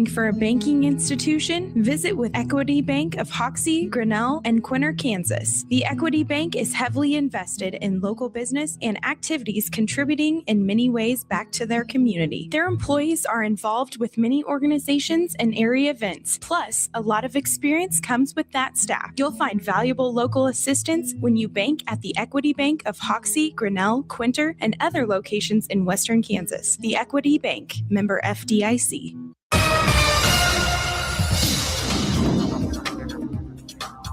for a banking institution? Visit with Equity Bank of Hoxie, Grinnell, and Quinter, Kansas. The Equity Bank is heavily invested in local business and activities, contributing in many ways back to their community. Their employees are involved with many organizations and area events. Plus, a lot of experience comes with that staff. You'll find valuable local assistance when you bank at the Equity Bank of Hoxie, Grinnell, Quinter, and other locations in Western Kansas. The Equity Bank, member FDIC.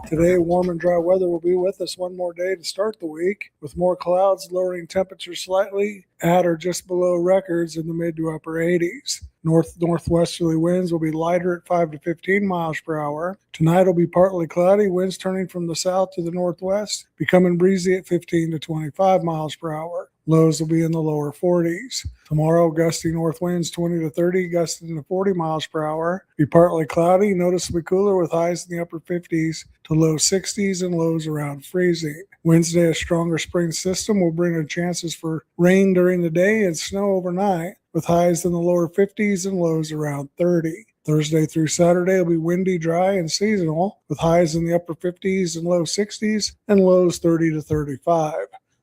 Today, warm and dry weather will be with us one more day to start the week, with more clouds lowering temperatures slightly at or just below records in the mid to upper 80s. Northwesterly winds will be lighter at 5 to 15 miles per hour. Tonight will be partly cloudy, winds turning from the south to the northwest, becoming breezy at 15 to 25 miles per hour. Lows will be in the lower 40s. Tomorrow, gusty north winds 20 to 30, gusting to 40 miles per hour. Be partly cloudy, noticeably cooler with highs in the upper 50s to low 60s and lows around freezing. Wednesday, a stronger spring system will bring the chances for rain during the day and snow overnight, with highs in the lower 50s and lows around 30. Thursday through Saturday will be windy, dry, and seasonal, with highs in the upper 50s and low 60s and lows 30 to 35.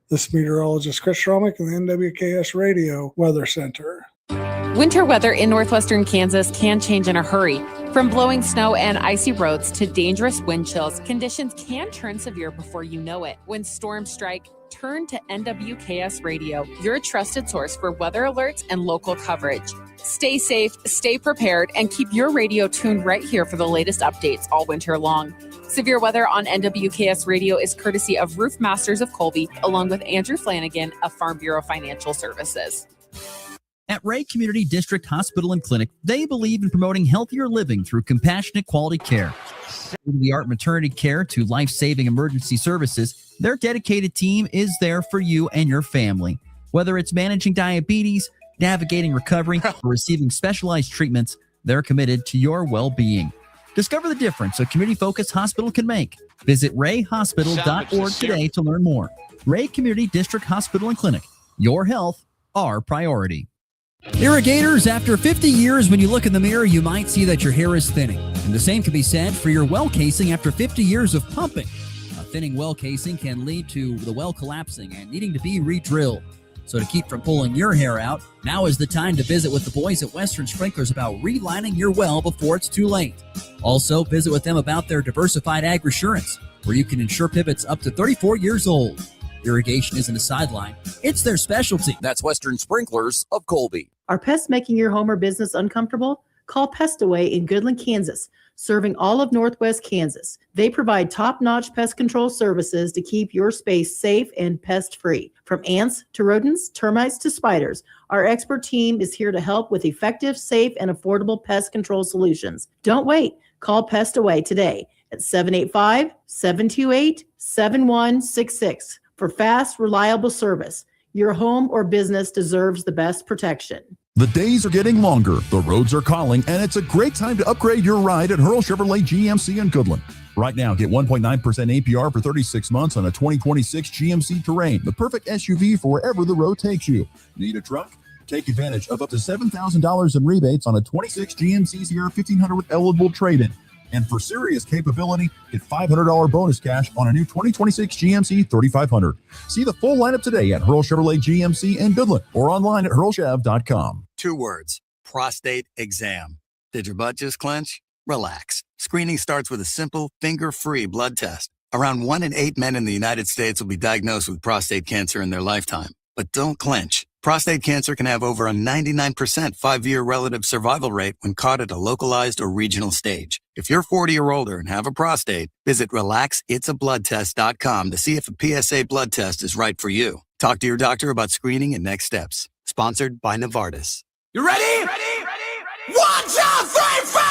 This is meteorologist Chris Schromick in the NWKS Radio Weather Center. Winter weather in northwestern Kansas can change in a hurry. From blowing snow and icy roads to dangerous wind chills, conditions can turn severe before you know it. When storms strike, turn to NWKS Radio, your trusted source for weather alerts and local coverage. Stay safe, stay prepared, and keep your radio tuned right here for the latest updates all winter long. Severe weather on NWKS Radio is courtesy of Roof Masters of Colby, along with Andrew Flanagan of Farm Bureau Financial Services. At Ray Community District Hospital and Clinic, they believe in promoting healthier living through compassionate quality care. From the art maternity care to life-saving emergency services, their dedicated team is there for you and your family. Whether it's managing diabetes, navigating recovery, or receiving specialized treatments, they're committed to your well-being. Discover the difference a community-focused hospital can make. Visit rayhospital.org today to learn more. Ray Community District Hospital and Clinic. Your health, our priority. Irrigators, after 50 years, when you look in the mirror, you might see that your hair is thinning. And the same can be said for your well casing after 50 years of pumping. A thinning well casing can lead to the well collapsing and needing to be re-drilled. So to keep from pulling your hair out, now is the time to visit with the boys at Western Sprinklers about relining your well before it's too late. Also, visit with them about their diversified ag assurance, where you can insure pivots up to 34 years old. Irrigation isn't a sideline, it's their specialty. That's Western Sprinklers of Colby. Are pests making your home or business uncomfortable? Call Pest Away in Goodland, Kansas, serving all of Northwest Kansas. They provide top-notch pest control services to keep your space safe and pest-free. From ants to rodents, termites to spiders, our expert team is here to help with effective, safe, and affordable pest control solutions. Don't wait. Call Pest Away today at 785-728-7166 for fast, reliable service. Your home or business deserves the best protection. The days are getting longer, the roads are calling, and it's a great time to upgrade your ride at Hurl Chevrolet GMC in Goodland. Right now, get 1.9% APR for 36 months on a 2026 GMC Terrain, the perfect SUV for wherever the road takes you. Need a truck? Take advantage of up to $7,000 in rebates on a 26 GMC Sierra 1500 with eligible trade-in. And for serious capability, get $500 bonus cash on a new 2026 GMC 3500. See the full lineup today at Hurl Chevrolet GMC in Goodland or online at hurlchev.com. 2 words, prostate exam. Did your butt just clench? Relax. Screening starts with a simple, finger-free blood test. Around 1 in 8 men in the United States will be diagnosed with prostate cancer in their lifetime. But don't clench. Prostate cancer can have over a 99% 5-year relative survival rate when caught at a localized or regional stage. If you're 40 or older and have a prostate, visit relaxitsabloodtest.com to see if a PSA blood test is right for you. Talk to your doctor about screening and next steps. Sponsored by Novartis. You ready? Ready? 1, 2, 3, 4!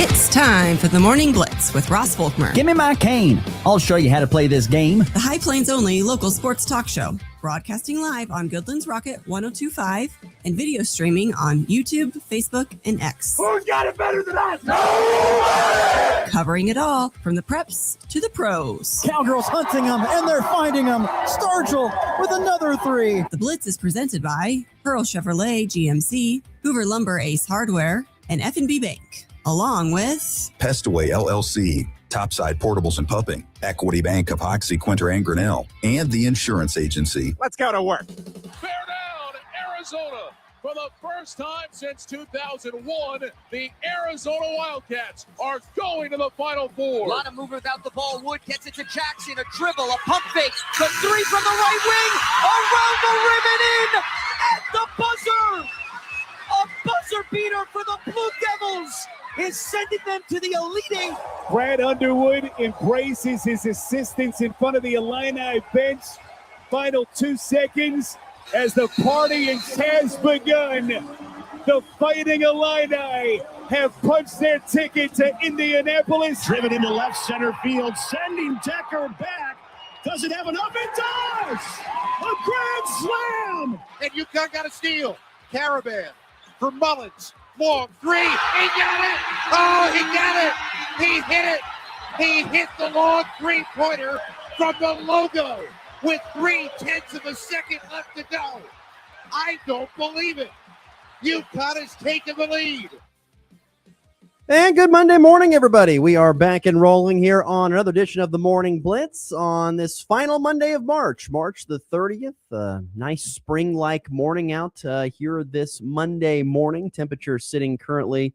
It's time for the Morning Blitz with Ross Volkmer. Give me my cane. I'll show you how to play this game. The High Plains only local sports talk show. Broadcasting live on Goodland's Rocket 102.5 and video streaming on YouTube, Facebook, and X. Who's got it better than us? Nobody! Covering it all from the preps to the pros. Cowgirls hunting them, and they're finding them. Sturgill with another 3. The Blitz is presented by Hurl Chevrolet GMC, Hoover Lumber Ace Hardware, and F&B Bank, along with Pestaway LLC, Topside Portables and Pumping, Equity Bank of Hoxie, Quinter, and Grinnell, and the Insurance Agency. Let's go to work. Bear down, Arizona. For the first time since 2001, the Arizona Wildcats are going to the Final Four. A lot of movement without the ball. Wood gets it to Jackson. A dribble, a pump fake. The three from the right wing. Around the rim and in at the buzzer. A buzzer beater for the Blue Devils is sending them to the Elite Eight. Brad Underwood embraces his assistants in front of the Illini bench. Final 2 seconds. As the party has begun, the Fighting Illini have punched their ticket to Indianapolis. Driven into left center field, sending Decker back. Does it have enough? It does! A grand slam! And UConn got a steal. Caravan for Mullins. Long three. He got it! Oh, he got it! He hit it! He hit the long three-pointer from the logo. With 0.3 of a second left to go. I don't believe it. UConn has taken the lead. And good Monday morning, everybody. We are back and rolling here on another edition of the Morning Blitz on this final Monday of March the 30th. Nice spring-like morning out here this Monday morning. Temperature sitting currently,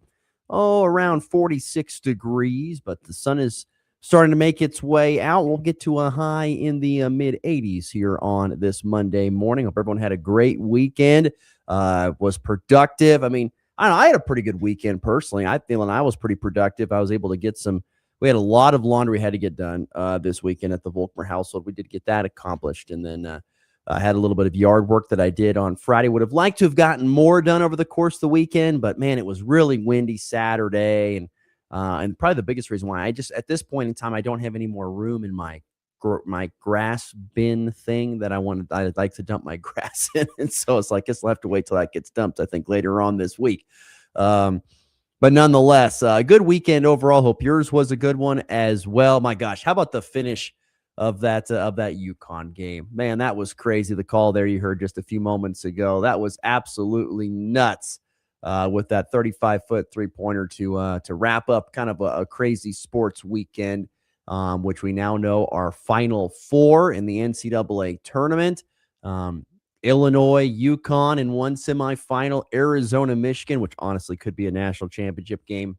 around 46 degrees, but the sun is starting to make its way out. We'll get to a high in the mid-80s here on this Monday morning. Hope everyone had a great weekend, was productive. I mean, I had a pretty good weekend personally. I was pretty productive. I was able to get we had a lot of laundry had to get done this weekend at the Volkmer household. We did get that accomplished. And then I had a little bit of yard work that I did on Friday. Would have liked to have gotten more done over the course of the weekend, but man, it was really windy Saturday. And probably the biggest reason why at this point in time, I don't have any more room in my grass bin thing that I'd like to dump my grass in. And so it's like, I'll have to wait till that gets dumped, I think later on this week. But nonetheless, a good weekend overall. Hope yours was a good one as well. My gosh, how about the finish of that UConn game? Man, that was crazy. The call there you heard just a few moments ago, that was absolutely nuts. With that 35-foot three-pointer to wrap up kind of a crazy sports weekend, which we now know are Final Four in the NCAA tournament. Illinois, UConn in one semifinal, Arizona, Michigan, which honestly could be a national championship game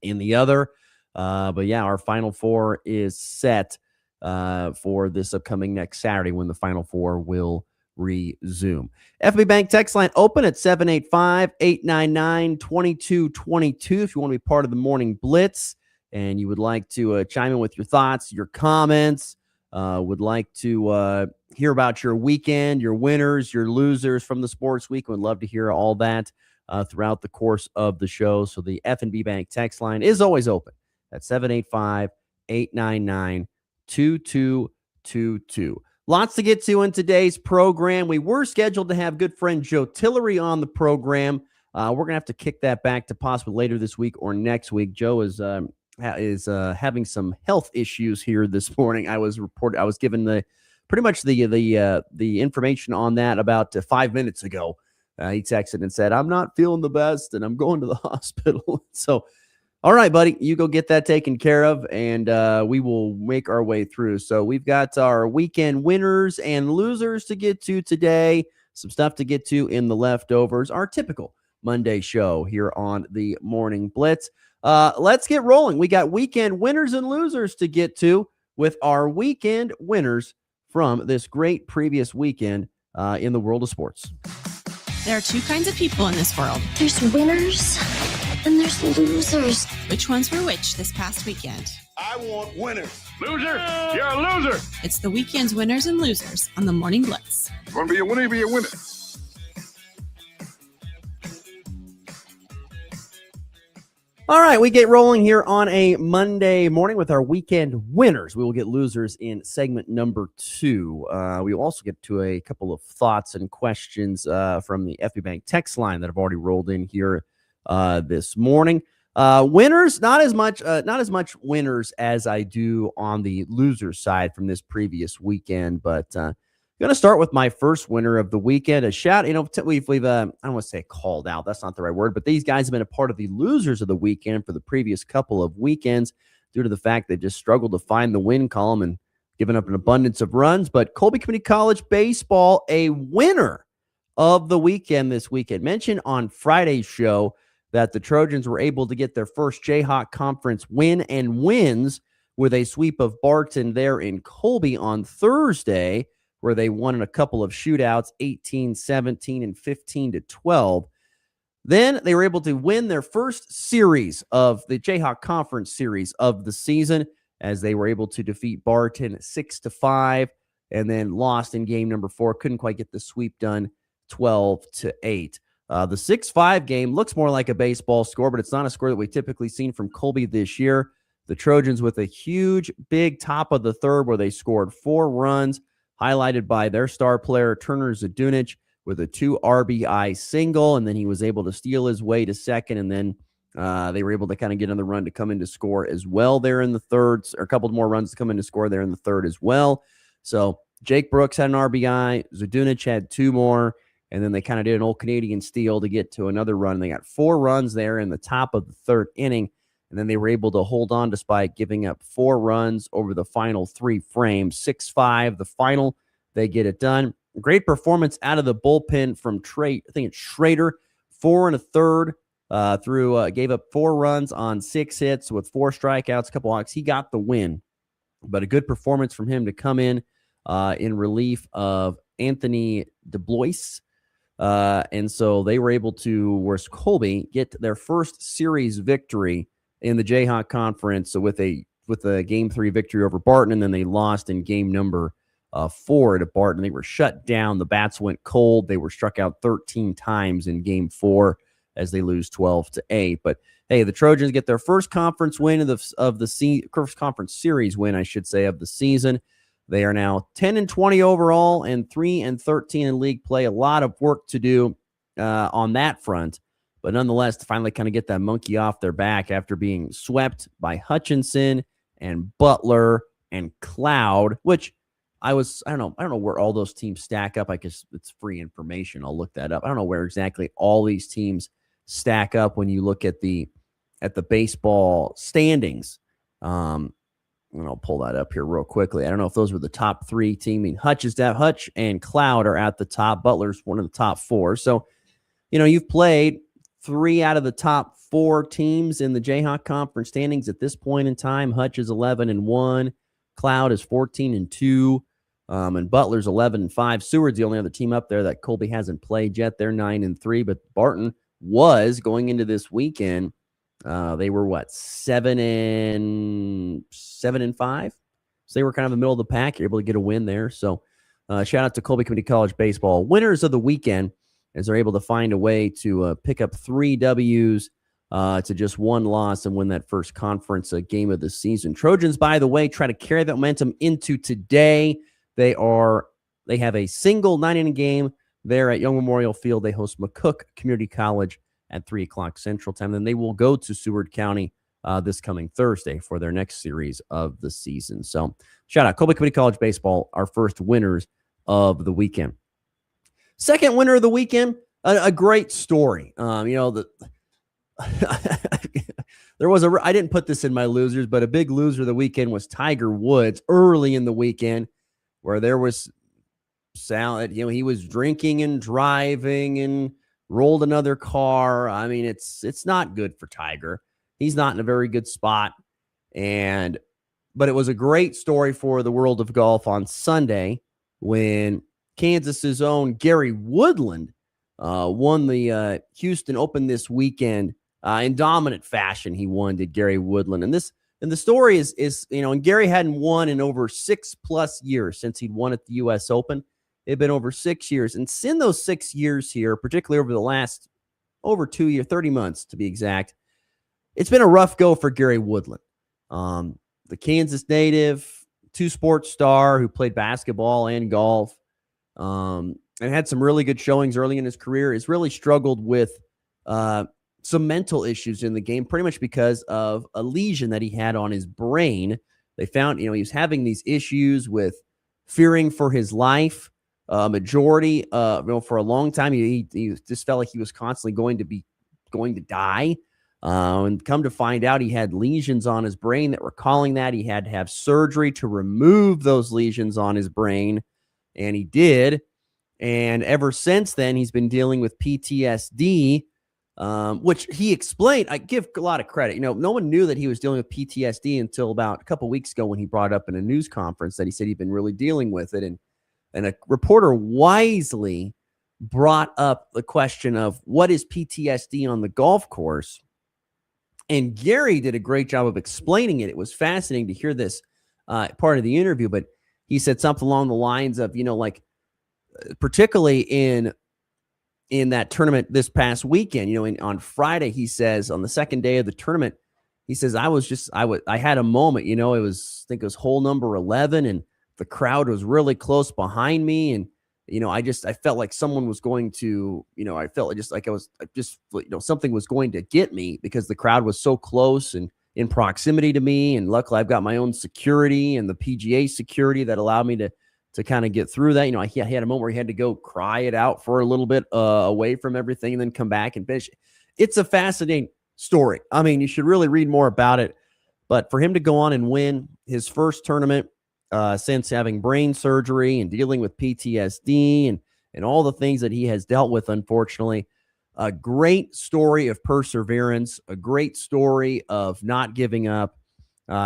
in the other. But yeah, our Final Four is set for this upcoming next Saturday when the Final Four will resume. FB Bank text line open at 785-899-2222 if you want to be part of the Morning Blitz and you would like to chime in with your thoughts, your comments, would like to hear about your weekend, your winners, your losers from the sports week. Would love to hear all that throughout the course of the show. So the F&B Bank text line is always open at 785-899-2222. Lots to get to in today's program. We were scheduled to have good friend Joe Tillery on the program. We're going to have to kick that back to possibly later this week or next week. Joe is having some health issues here this morning. I was given pretty much the information on that about 5 minutes ago. He texted and said, "I'm not feeling the best and I'm going to the hospital." So, all right, buddy, you go get that taken care of, and we will make our way through. So we've got our weekend winners and losers to get to today, some stuff to get to in the leftovers, our typical Monday show here on the Morning Blitz. Let's get rolling. We got weekend winners and losers to get to with our weekend winners from this great previous weekend in the world of sports. There are two kinds of people in this world. There's winners and there's losers. Which ones were which this past weekend? I want winners. Loser? You're a loser. It's the weekend's winners and losers on the Morning Blitz. Want to be a winner, be a winner. All right, we get rolling here on a Monday morning with our weekend winners. We will get losers in segment number 2. We will also get to a couple of thoughts and questions from the FB Bank text line that have already rolled in here this morning. Winners, not as much winners as I do on the loser side from this previous weekend, but Going to start with my first winner of the weekend. A shout, we've I don't want to say called out. That's not the right word, but these guys have been a part of the losers of the weekend for the previous couple of weekends due to the fact they just struggled to find the win column and given up an abundance of runs. But Colby Community College baseball, a winner of the weekend this weekend. Mentioned on Friday's show that the Trojans were able to get their first Jayhawk Conference win and wins with a sweep of Barton there in Colby on Thursday, where they won in a couple of shootouts, 18-17 and 15-12. Then they were able to win their first series of the Jayhawk Conference series of the season as they were able to defeat Barton 6-5 and then lost in game number 4. Couldn't quite get the sweep done, 12-8. The 6-5 game looks more like a baseball score, but it's not a score that we've typically seen from Colby this year. The Trojans with a huge, big top of the third where they scored 4 runs, highlighted by their star player, Turner Zadunich, with a 2 RBI single, and then he was able to steal his way to second, and then they were able to kind of get on the run to come in to score as well there in the third, or a couple more runs to come in to score there in the third as well. So Jake Brooks had an RBI, Zadunich had 2 more, and then they kind of did an old Canadian steal to get to another run. They got 4 runs there in the top of the third inning, and then they were able to hold on despite giving up 4 runs over the final 3 frames. 6-5, the final, they get it done. Great performance out of the bullpen from I think it's Schrader, 4 1/3 gave up 4 runs on 6 hits with 4 strikeouts, a couple walks. He got the win, but a good performance from him to come in relief of Anthony DeBlois. And so they were able to, whereas Colby, get their first series victory in the Jayhawk Conference with a game 3 victory over Barton, and then they lost in game number 4 to Barton. They were shut down. The bats went cold. They were struck out 13 times in game 4 as they lose 12-8. But hey, the Trojans get their first conference win first conference series win, I should say, of the season. They are now 10-20 overall and 3-13 in league play. A lot of work to do on that front, but nonetheless, to finally kind of get that monkey off their back after being swept by Hutchinson and Butler and Cloud, which I don't know where all those teams stack up. I guess it's free information. I'll look that up. I don't know where exactly all these teams stack up when you look at the baseball standings. And I'll pull that up here real quickly. I don't know if those were the top 3 teams. I mean, Hutch and Cloud are at the top. Butler's one of the top 4. So, you've played 3 out of the top 4 teams in the Jayhawk Conference standings at this point in time. Hutch is 11-1. Cloud is 14-2. And Butler's 11-5. Seward's the only other team up there that Colby hasn't played yet. They're 9-3. But Barton was going into this weekend. They were 7-5. So they were kind of in the middle of the pack. You're able to get a win there. So shout out to Colby Community College baseball winners of the weekend as they're able to find a way to pick up 3 W's to just 1 loss and win that first conference game of the season. Trojans, by the way, try to carry that momentum into today. They have a single 9-inning game there at Young Memorial Field. They host McCook Community College at 3:00 Central Time. Then they will go to Seward County this coming Thursday for their next series of the season. So shout out Colby Community College baseball, our first winners of the weekend. Second winner of the weekend, a great story. There was I didn't put this in my losers, but a big loser of the weekend was Tiger Woods early in the weekend, where there was he was drinking and driving and rolled another car. I mean, it's not good for Tiger. He's not in a very good spot. But it was a great story for the world of golf on Sunday when Kansas's own Gary Woodland won the Houston Open this weekend in dominant fashion. He won, did Gary Woodland. And the story is and Gary hadn't won in over 6+ years since he'd won at the U.S. Open. It'd been over 6 years. And in those 6 years here, particularly over the last over 2 years, 30 months to be exact, it's been a rough go for Gary Woodland. The Kansas native, 2-sport star who played basketball and golf, and had some really good showings early in his career, has really struggled with some mental issues in the game, pretty much because of a lesion that he had on his brain. They found, he was having these issues with fearing for his life. majority. For a long time, he just felt like he was constantly going to die. And come to find out, he had lesions on his brain that were calling that. He had to have surgery to remove those lesions on his brain, and he did. And ever since then, he's been dealing with PTSD, which he explained. I give a lot of credit. No one knew that he was dealing with PTSD until about a couple weeks ago when he brought up in a news conference that he said he'd been really dealing with it. And a reporter wisely brought up the question of what is PTSD on the golf course. And Gary did a great job of explaining it. It was fascinating to hear this part of the interview, but he said something along the lines of, particularly in that tournament this past weekend, on Friday, he says on the second day of the tournament, he says, I had a moment, I think it was hole number 11 and the crowd was really close behind me. And, I felt like someone was going to, I felt just like something was going to get me because the crowd was so close and in proximity to me. And luckily I've got my own security and the PGA security that allowed me to kind of get through that. He had a moment where he had to go cry it out for a little bit away from everything and then come back and finish. It's a fascinating story. I mean, you should really read more about it, but for him to go on and win his first tournament since having brain surgery and dealing with PTSD and all the things that he has dealt with, unfortunately, a great story of perseverance, a great story of not giving up.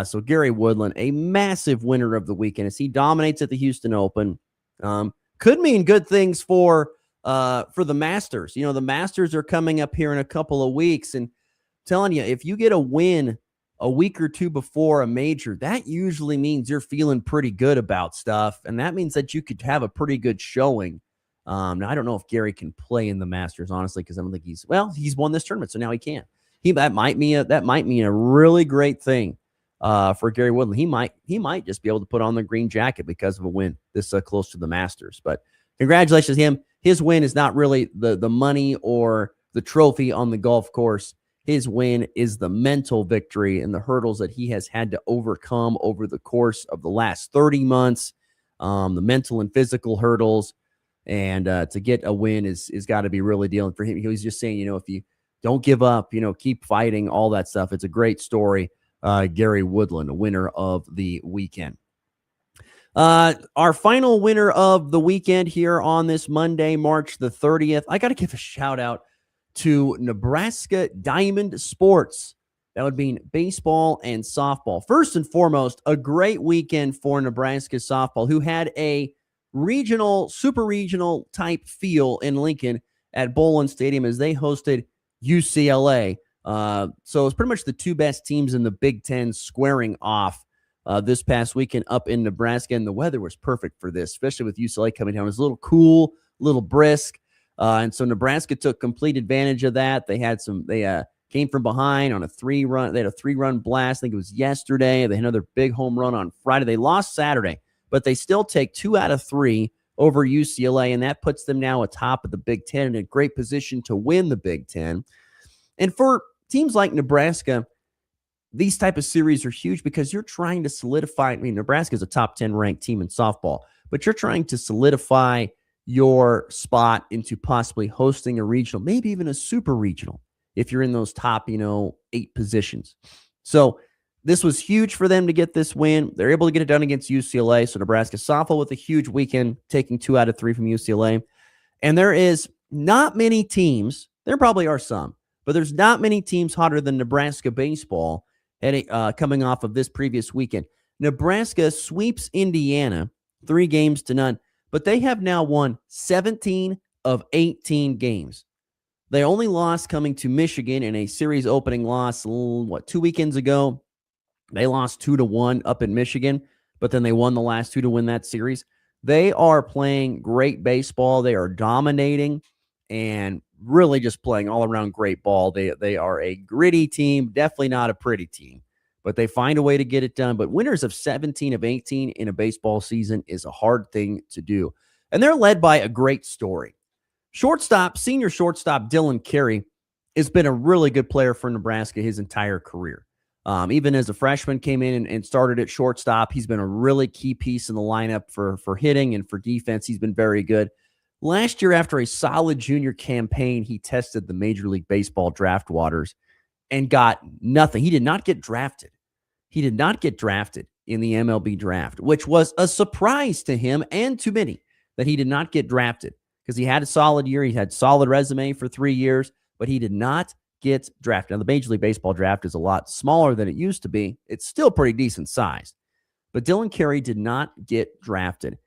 So Gary Woodland, a massive winner of the weekend as he dominates at the Houston Open, could mean good things for the Masters. The Masters are coming up here in a couple of weeks, and I'm telling you, if you get a win a week or two before a major, that usually means you're feeling pretty good about stuff, and that means that you could have a pretty good showing. Now, I don't know if Gary can play in the Masters, honestly, because I don't think he's won this tournament, so now he can. That might mean a really great thing for Gary Woodland. He might just be able to put on the green jacket because of a win this close to the Masters. But congratulations to him. His win is not really the money or the trophy on the golf course. His win is the mental victory and the hurdles that he has had to overcome over the course of the last 30 months, the mental and physical hurdles. And to get a win is got to be really dealing for him. He was just saying, if you don't give up, keep fighting, all that stuff. It's a great story. Gary Woodland, a winner of the weekend. Our final winner of the weekend here on this Monday, March the 30th. I got to give a shout out to Nebraska Diamond Sports. That would mean baseball and softball. First and foremost, a great weekend for Nebraska softball, who had a super regional type feel in Lincoln at Bowlin Stadium as they hosted UCLA. So it's pretty much the two best teams in the Big Ten squaring off this past weekend up in Nebraska, and the weather was perfect for this, especially with UCLA coming down. It was a little cool, a little brisk, and so Nebraska took complete advantage of that. They came from behind on a 3-run. They had a 3-run blast. I think it was yesterday. They had another big home run on Friday. They lost Saturday, but they still take 2 out of 3 over UCLA, and that puts them now atop of the Big Ten in a great position to win the Big Ten. And for teams like Nebraska, these type of series are huge because you're trying to solidify. I mean, Nebraska is a top 10 ranked team in softball, but you're trying to solidify your spot into possibly hosting a regional, maybe even a super regional, if you're in those top, 8 positions. So this was huge for them to get this win. They're able to get it done against UCLA. So Nebraska softball with a huge weekend, taking 2 out of 3 from UCLA. And there is not many teams, there probably are some, but there's not many teams hotter than Nebraska baseball coming off of this previous weekend. Nebraska sweeps Indiana 3-0, but they have now won 17 of 18 games. They only lost coming to Michigan in a series opening loss, 2 weekends ago. They lost 2-1 up in Michigan, but then they won the last 2 to win that series. They are playing great baseball. They are dominating and really just playing all around great ball. They are a gritty team, definitely not a pretty team, but they find a way to get it done. But winners of 17 of 18 in a baseball season is a hard thing to do. And they're led by a great story. Senior shortstop Dylan Carey has been a really good player for Nebraska his entire career. Even as a freshman, came in and started at shortstop. He's been a really key piece in the lineup for hitting and for defense. He's been very good. Last year, after a solid junior campaign, he tested the Major League Baseball draft waters and got nothing. He did not get drafted. He did not get drafted in the MLB draft, which was a surprise to him and to many that he did not get drafted because he had a solid year. He had solid resume for 3 years, but he did not get drafted. Now, the Major League Baseball draft is a lot smaller than it used to be. It's still pretty decent sized, but Dylan Carey did not get drafted.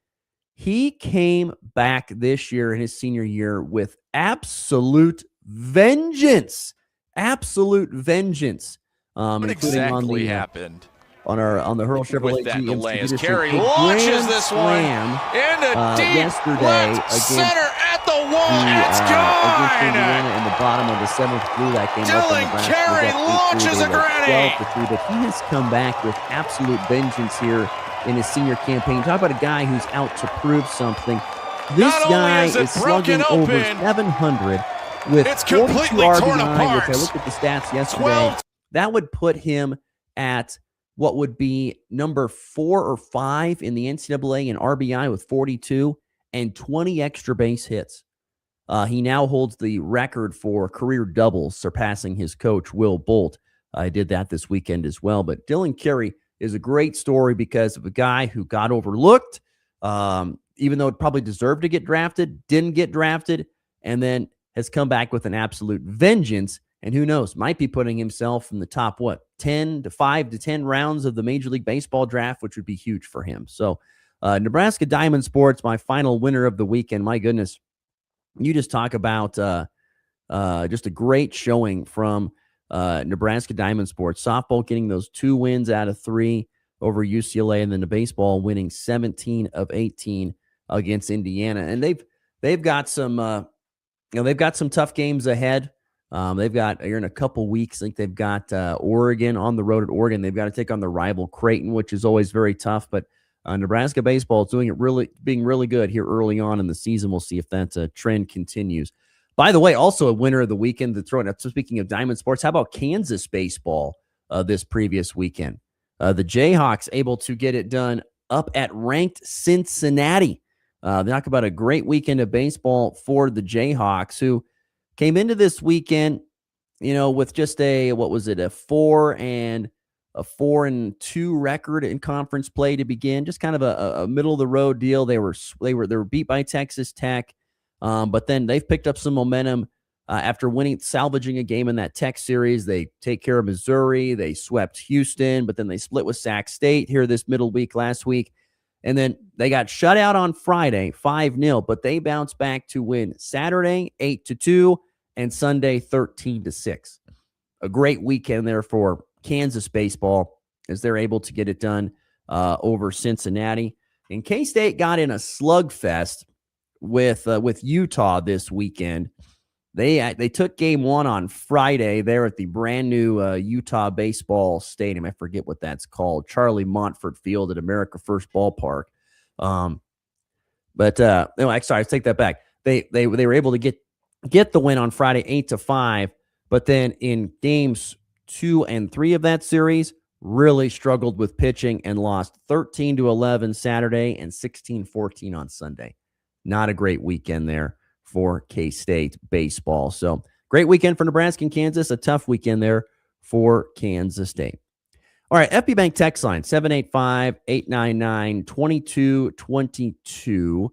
He came back this year in his senior year with absolute vengeance. Absolute vengeance. What exactly happened? On the Hurl Chevrolet with that GMC delay as Peterson, Carey launches this one into deep yesterday left center at the wall. It's gone. In the bottom of the 7th through that game. Dylan Carey launches a granny. But he has come back with absolute vengeance here in his senior campaign. Talk about a guy who's out to prove something. This guy is slugging over 700 with 42 RBI, which I looked at the stats yesterday. That would put him at what would be number 4 or 5 in the NCAA in RBI with 42 and 20 extra base hits. He now holds the record for career doubles, surpassing his coach, Will Bolt. I did that this weekend as well. But Dylan Carey is a great story because of a guy who got overlooked, even though it probably deserved to get drafted, didn't get drafted, and then has come back with an absolute vengeance. And who knows, might be putting himself in the top, 5 to 10 rounds of the Major League Baseball draft, which would be huge for him. So Nebraska Diamond Sports, my final winner of the weekend. My goodness, you just talk about just a great showing from Nebraska Diamond Sports. Softball getting those 2 wins out of 3 over UCLA, and then the baseball winning 17 of 18 against Indiana. And they've got some they've got some tough games ahead. They've got here in a couple weeks. I think they've got Oregon on the road at Oregon. They've got to take on the rival Creighton, which is always very tough. But Nebraska baseball is being really good here early on in the season. We'll see if that trend continues. By the way, also a winner of the weekend to throw it. So speaking of Diamond Sports, how about Kansas baseball this previous weekend? The Jayhawks able to get it done up at ranked Cincinnati. Talk about a great weekend of baseball for the Jayhawks, who came into this weekend, with just a 4-2 record in conference play to begin. Just kind of a middle of the road deal. They were beat by Texas Tech, but then they've picked up some momentum after salvaging a game in that Tech series. They take care of Missouri. They swept Houston, but then they split with Sac State here this middle week last week. And then they got shut out on Friday, 5-0, but they bounced back to win Saturday, 8-2, and Sunday, 13-6. A great weekend there for Kansas baseball as they're able to get it done over Cincinnati. And K-State got in a slugfest with Utah this weekend. They took game 1 on Friday there at the brand new Utah baseball stadium. I forget what that's called. Charlie Montfort Field at America First Ballpark. Sorry, I take that back. They were able to get the win on Friday, 8-5. But then in games 2 and 3 of that series, really struggled with pitching and lost 13-11 Saturday and 16-14 on Sunday. Not a great weekend there for K-State baseball. So great weekend for Nebraska and Kansas. A tough weekend there for Kansas State. All right, FB Bank text line, 785-899-2222.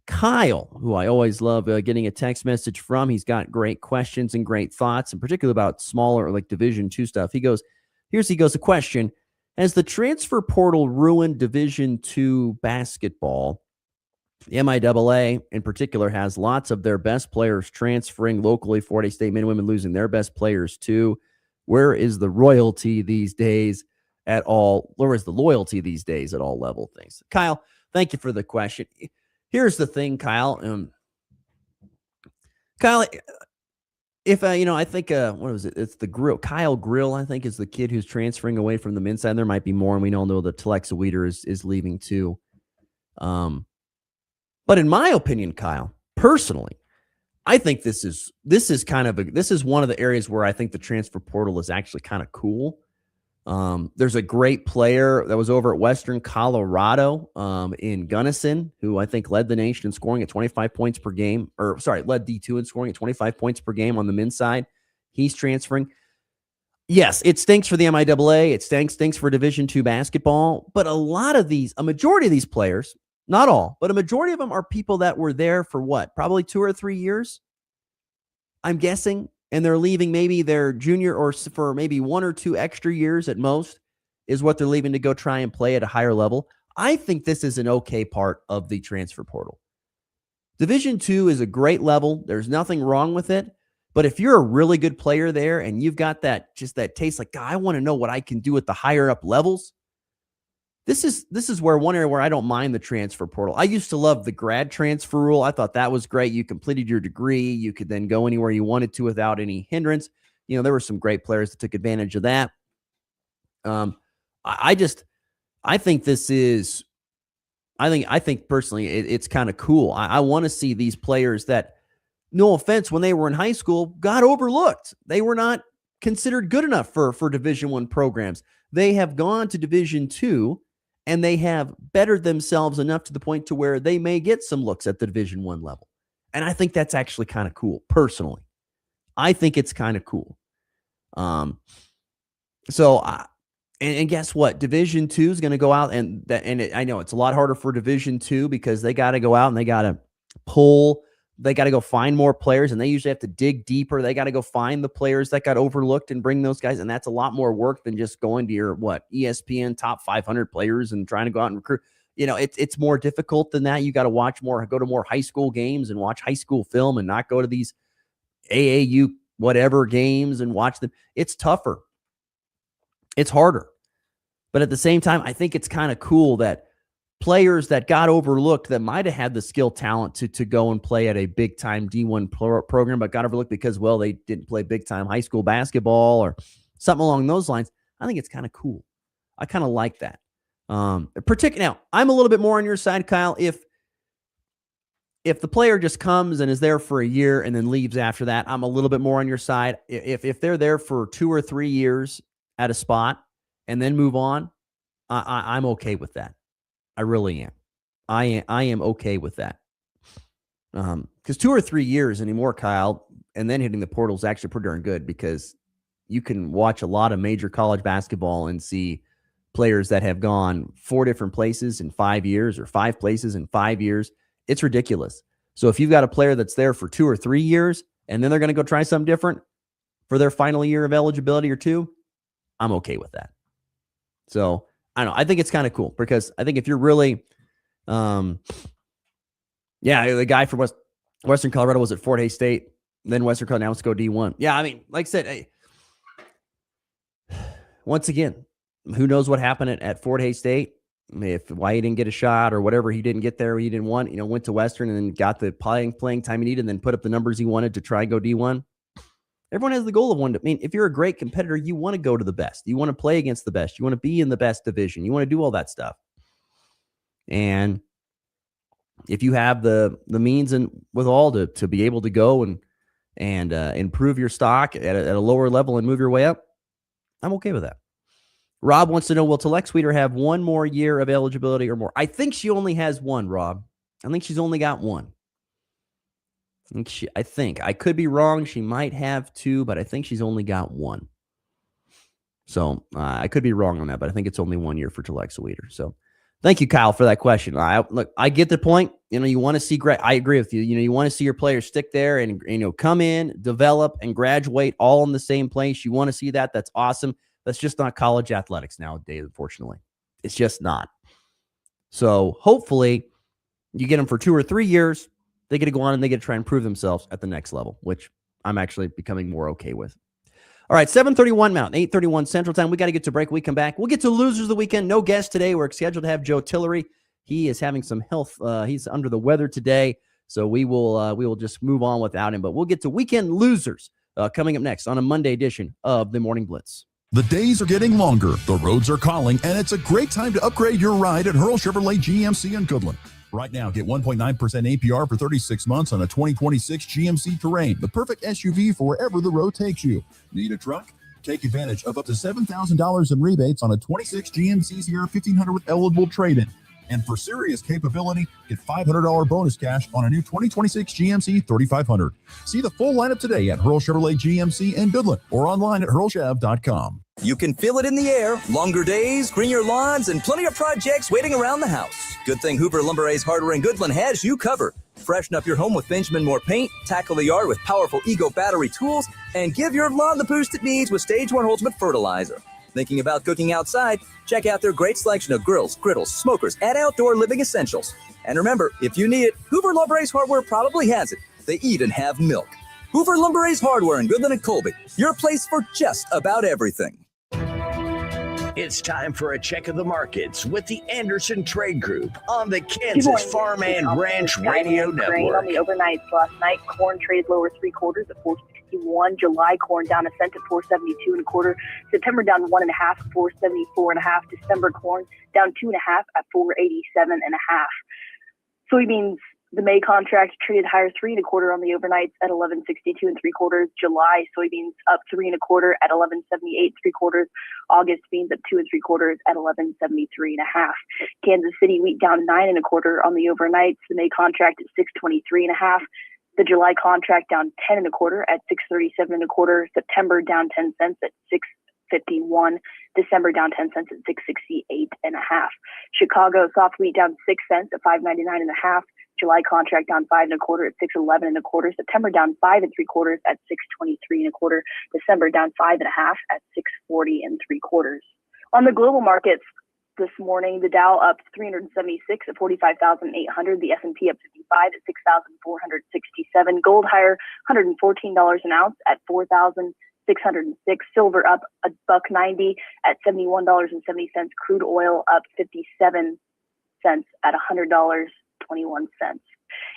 Kyle, who I always love getting a text message from. He's got great questions and great thoughts, and particularly about smaller like Division II stuff. He goes, a question. Has the transfer portal ruined Division II basketball? The MIAA, in particular, has lots of their best players transferring locally. Florida State men and women losing their best players, too. Where is the royalty these days at all? Where is the loyalty these days at all level things? Kyle, thank you for the question. Here's the thing, Kyle. If I think what was it? It's the Grill. Kyle Grill, I think, is the kid who's transferring away from the men's side. There might be more, and we all know that Telexa Weeder is leaving too. But in my opinion, Kyle, personally, I think this is one of the areas where I think the transfer portal is actually kind of cool. There's a great player that was over at Western Colorado in Gunnison, who I think led the nation in scoring at 25 points per game, led D2 in scoring at 25 points per game on the men's side. He's transferring. Yes, it stinks for the MIAA. It stinks for Division II basketball. But a majority of these players, not all, but a majority of them are people that were there for what? Probably 2 or 3 years, I'm guessing. And they're leaving maybe their junior or for maybe 1 or 2 extra years at most is what they're leaving to go try and play at a higher level. I think this is an okay part of the transfer portal. Division II is a great level. There's nothing wrong with it. But if you're a really good player there and you've got that taste like, God, I want to know what I can do at the higher up levels, this is where one area where I don't mind the transfer portal. I used to love the grad transfer rule. I thought that was great. You completed your degree. You could then go anywhere you wanted to without any hindrance. There were some great players that took advantage of that. I think personally, it's kind of cool. I want to see these players that, no offense, when they were in high school, got overlooked. They were not considered good enough for Division I programs. They have gone to Division II, and they have bettered themselves enough to the point to where they may get some looks at the Division I level. And I think that's actually kind of cool, personally. I think it's kind of cool. And guess what? Division II is going to go out, I know it's a lot harder for Division II because they got to go out and they got to pull. They got to go find more players, and they usually have to dig deeper. They got to go find the players that got overlooked and bring those guys, and that's a lot more work than just going to your ESPN top 500 players and trying to go out and recruit. It's more difficult than that. You got to go to more high school games and watch high school film and not go to these AAU whatever games and watch them. It's tougher. It's harder. But at the same time, I think it's kind of cool that players that got overlooked that might have had the skill talent to go and play at a big-time D1 program but got overlooked because, they didn't play big-time high school basketball or something along those lines. I think it's kind of cool. I kind of like that. Now, I'm a little bit more on your side, Kyle. If the player just comes and is there for a year and then leaves after that, I'm a little bit more on your side. If they're there for 2 or 3 years at a spot and then move on, I'm okay with that. I really am. I am okay with that. Because 2 or 3 years anymore, Kyle, and then hitting the portal is actually pretty darn good because you can watch a lot of major college basketball and see players that have gone 4 different places in 5 years or 5 places in 5 years. It's ridiculous. So if you've got a player that's there for 2 or 3 years and then they're going to go try something different for their final year of eligibility or 2, I'm okay with that. So I don't know. I think it's kind of cool because I think if you're really, the guy from Western Colorado was at Fort Hays State, then Western Colorado, now let's go D1. Yeah, I mean, like I said, once again, who knows what happened at Fort Hays State? Why he didn't get a shot or whatever, he didn't get there, he didn't want, went to Western and then got the playing time he needed and then put up the numbers he wanted to try and go D1. Everyone has the goal of if you're a great competitor, you want to go to the best. You want to play against the best. You want to be in the best division. You want to do all that stuff. And if you have the means and with all to be able to go and improve your stock at a lower level and move your way up, I'm okay with that. Rob wants to know, will Telex Sweeter have 1 more year of eligibility or more? I think she only has 1, Rob. I think she's only got 1. I think I could be wrong. She might have 2, but I think she's only got 1. So I could be wrong on that, but I think it's only 1 year for Telexa Weeder. So thank you, Kyle, for that question. I get the point. You want to see great. I agree with you. You want to see your players stick there and come in, develop, and graduate all in the same place. You want to see that. That's awesome. That's just not college athletics nowadays, unfortunately. It's just not. So hopefully you get them for 2 or 3 years. They get to go on and they get to try and prove themselves at the next level, which I'm actually becoming more okay with. All right, 7:31 Mountain, 8:31 Central Time. We got to get to break. We come back. We'll get to losers of the weekend. No guest today. We're scheduled to have Joe Tillery. He is having some health. He's under the weather today, so we will just move on without him. But we'll get to weekend losers coming up next on a Monday edition of the Morning Blitz. The days are getting longer, the roads are calling, and it's a great time to upgrade your ride at Hurl Chevrolet GMC in Goodland. Right now, get 1.9% APR for 36 months on a 2026 GMC Terrain, the perfect SUV for wherever the road takes you. Need a truck? Take advantage of up to $7,000 in rebates on a 26 GMC Sierra 1500 with eligible trade-in. And for serious capability, get $500 bonus cash on a new 2026 GMC 3500. See the full lineup today at Hurl Chevrolet GMC in Goodland or online at hurlchev.com. You can feel it in the air. Longer days, greener lawns, and plenty of projects waiting around the house. Good thing Hoover Lumber Ace Hardware in Goodland has you covered. Freshen up your home with Benjamin Moore paint, tackle the yard with powerful Ego battery tools, and give your lawn the boost it needs with Stage 1 Ultimate Fertilizer. Thinking about cooking outside? Check out their great selection of grills, griddles, smokers, and outdoor living essentials. And remember, if you need it, Hoover Lumber Ace Hardware probably has it. They even have milk. Hoover Lumber Ace Hardware in Goodland and Colby, your place for just about everything. It's time for a check of the markets with the Anderson Trade Group on the Kansas Farm and Ranch Radio Network. On the overnights last night, corn traded lower 3/4 at 461. July corn down a cent at 472 1/4. September down 1.5 at 474 1/2. December corn down 2.5 at 487 1/2. Soybeans, the May contract traded higher 3 1/4 on the overnights at 1162 3/4. July soybeans up 3 1/4 at 1178 3/4. August beans up 2 3/4 at 1173 1/2. Kansas City wheat down 9 1/4 on the overnights. The May contract at 623 1/2. The July contract down 10 1/4 at 637 1/4. September down 10 cents at 651. December down 10 cents at 668 1/2. Chicago soft wheat down 6 cents at 599 1/2. July contract down 5 1/4 at 611 1/4. September down 5 3/4 at 623 1/4. December down 5 1/2 at 640 3/4. On the global markets this morning, the Dow up 376 at 45,800. The S&P up 55 at 6,467. Gold higher $114 an ounce at 4,606. Silver up $1.90 at $71.70. Crude oil up 57 cents at $100.21.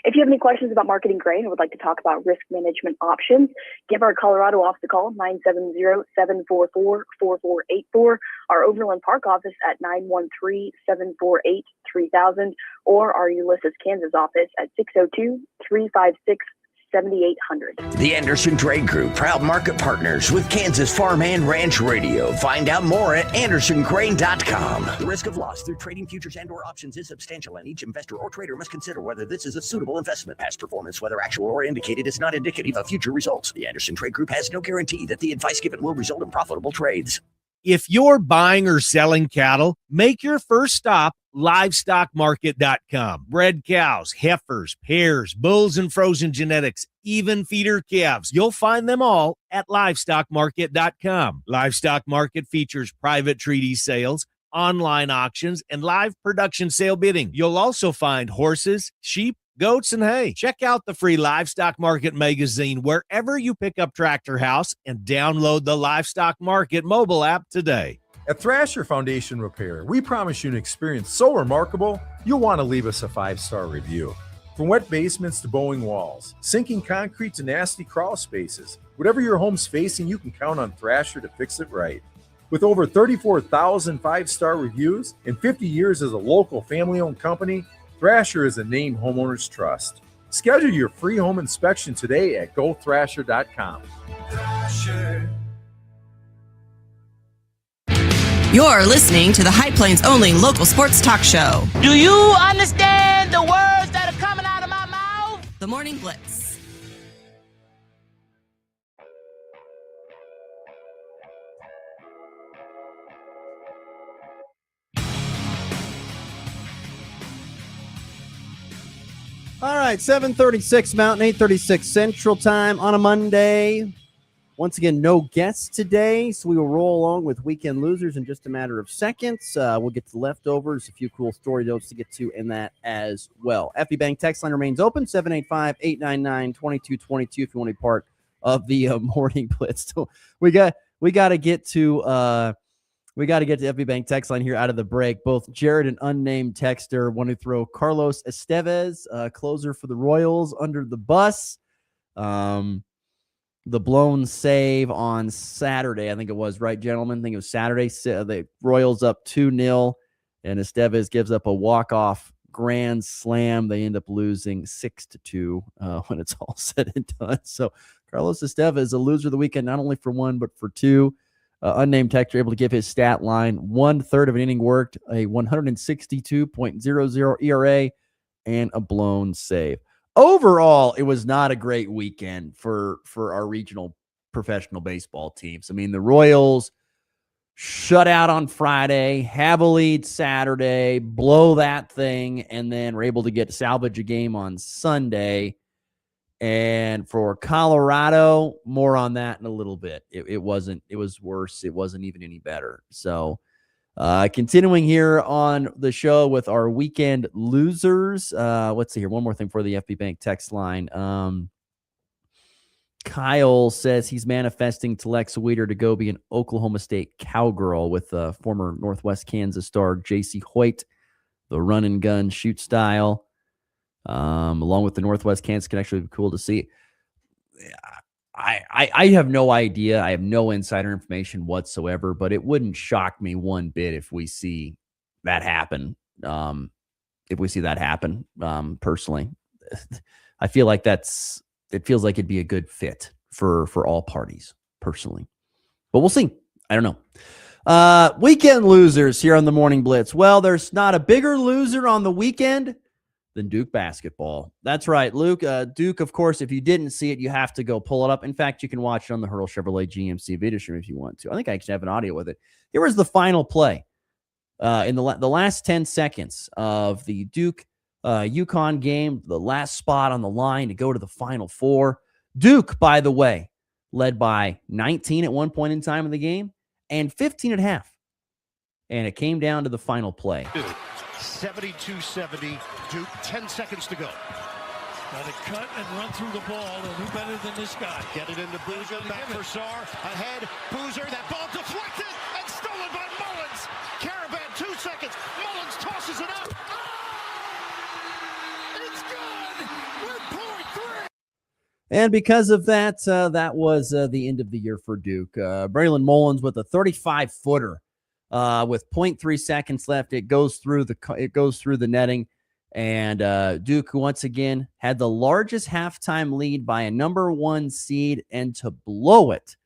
If you have any questions about marketing grain or would like to talk about risk management options, give our Colorado office a call, 970-744-4484, our Overland Park office at 913-748-3000, or our Ulysses, Kansas office at 602-356-7800. The Anderson Trade Group, proud market partners with Kansas Farm and Ranch Radio. Find out more at andersongrain.com. The risk of loss through trading futures and or options is substantial, and each investor or trader must consider whether this is a suitable investment. Past performance, whether actual or indicated, is not indicative of future results. The Anderson Trade Group has no guarantee that the advice given will result in profitable trades. If you're buying or selling cattle, make your first stop livestockmarket.com. Bred cows, heifers, pairs, bulls and frozen genetics, even feeder calves. You'll find them all at livestockmarket.com. Livestock Market features private treaty sales, online auctions, and live production sale bidding. You'll also find horses, sheep, goats, and hay. Check out the free Livestock Market magazine wherever you pick up Tractor House and download the Livestock Market mobile app today. At Thrasher Foundation Repair, we promise you an experience so remarkable, you'll want to leave us a 5-star review. From wet basements to bowing walls, sinking concrete to nasty crawl spaces, whatever your home's facing, you can count on Thrasher to fix it right. With over 34,000 5-star reviews and 50 years as a local family-owned company, Thrasher is a name homeowners trust. Schedule your free home inspection today at gothrasher.com. You're listening to the High Plains only local sports talk show. Do you understand the words that are coming out of my mouth? The Morning Blitz. All right, 7:36 Mountain, 8:36 Central Time on a Monday. Once again, no guests today, so we will roll along with Weekend Losers in just a matter of seconds. We'll get to the leftovers, a few cool story notes to get to in that as well. FB Bank text line remains open, 785-899-2222 if you want to be part of the Morning Blitz. So we got to get to the FB Bank text line here out of the break. Both Jared and unnamed texter want to throw Carlos Estevez, closer for the Royals, under the bus. The blown save on Saturday, I think it was, right, gentlemen? I think it was Saturday. The Royals up 2-0, and Estevez gives up a walk-off grand slam. They end up losing 6-2 when it's all said and done. So Carlos Estevez, a loser of the weekend, not only for one, but for two. unnamed texter able to give his stat line: 1/3 of an inning worked, a 162.00 ERA, and a blown save. Overall, it was not a great weekend for our regional professional baseball teams. I mean, the Royals shut out on Friday, have a lead Saturday, blow that thing, and then were able to salvage a game on Sunday. And for Colorado, more on that in a little bit. It was worse. It wasn't even any better. So continuing here on the show with our weekend losers. Let's see here. One more thing for the FB Bank text line. Kyle says he's manifesting Telexa Weeder to go be an Oklahoma State cowgirl with former Northwest Kansas star J.C. Hoyt, the run and gun shoot style, along with the Northwest Kansas connection. Would be cool to see. I have no idea. I have no insider information whatsoever, but it wouldn't shock me one bit if we see that happen. Personally, I feel like it feels like it'd be a good fit for all parties, personally. But we'll see. I don't know. Weekend losers here on the Morning Blitz. Well, there's not a bigger loser on the weekend than Duke basketball. That's right, Luke. Duke, of course, if you didn't see it, you have to go pull it up. In fact, you can watch it on the Hurl Chevrolet GMC video stream if you want to. I think I actually have an audio with it. Here was the final play in the last 10 seconds of the Duke UConn game, the last spot on the line to go to the Final Four. Duke, by the way, led by 19 at one point in time in the game and 15 at half. And it came down to the final play. 72-70, Duke, 10 seconds to go. Got to cut and run through the ball. Who better than this guy? Get it into Boozer, back for Sarr, ahead, Boozer, that ball deflected and stolen by Mullins. Caravan, 2 seconds, Mullins tosses it up. And because of that, that was the end of the year for Duke. Braylon Mullins with a 35-footer with 0.3 seconds left. It goes through the netting, and Duke once again had the largest halftime lead by a number 1 seed, and to blow it,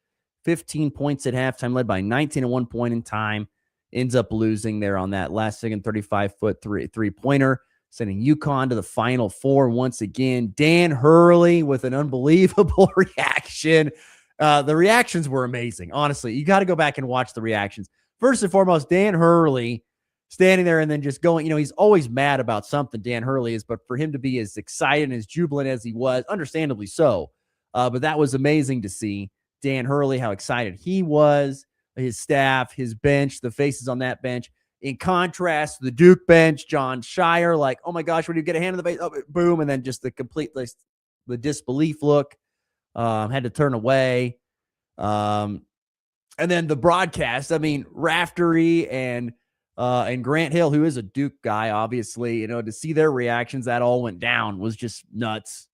15 points at halftime, led by 19 at one point in time, ends up losing there on that last second 35-foot three-pointer. Sending UConn to the Final Four once again. Dan Hurley with an unbelievable reaction. The reactions were amazing. Honestly, you got to go back and watch the reactions. First and foremost, Dan Hurley standing there and then just going, he's always mad about something, Dan Hurley is, but for him to be as excited and as jubilant as he was, understandably so. But that was amazing to see. Dan Hurley, how excited he was, his staff, his bench, the faces on that bench. In contrast, the Duke bench, John Shire, like, oh my gosh, when you get a hand in the face, oh, boom, and then just the complete the disbelief look, had to turn away. And then the broadcast, I mean, Raftery and Grant Hill, who is a Duke guy, obviously, to see their reactions, that all went down, was just nuts.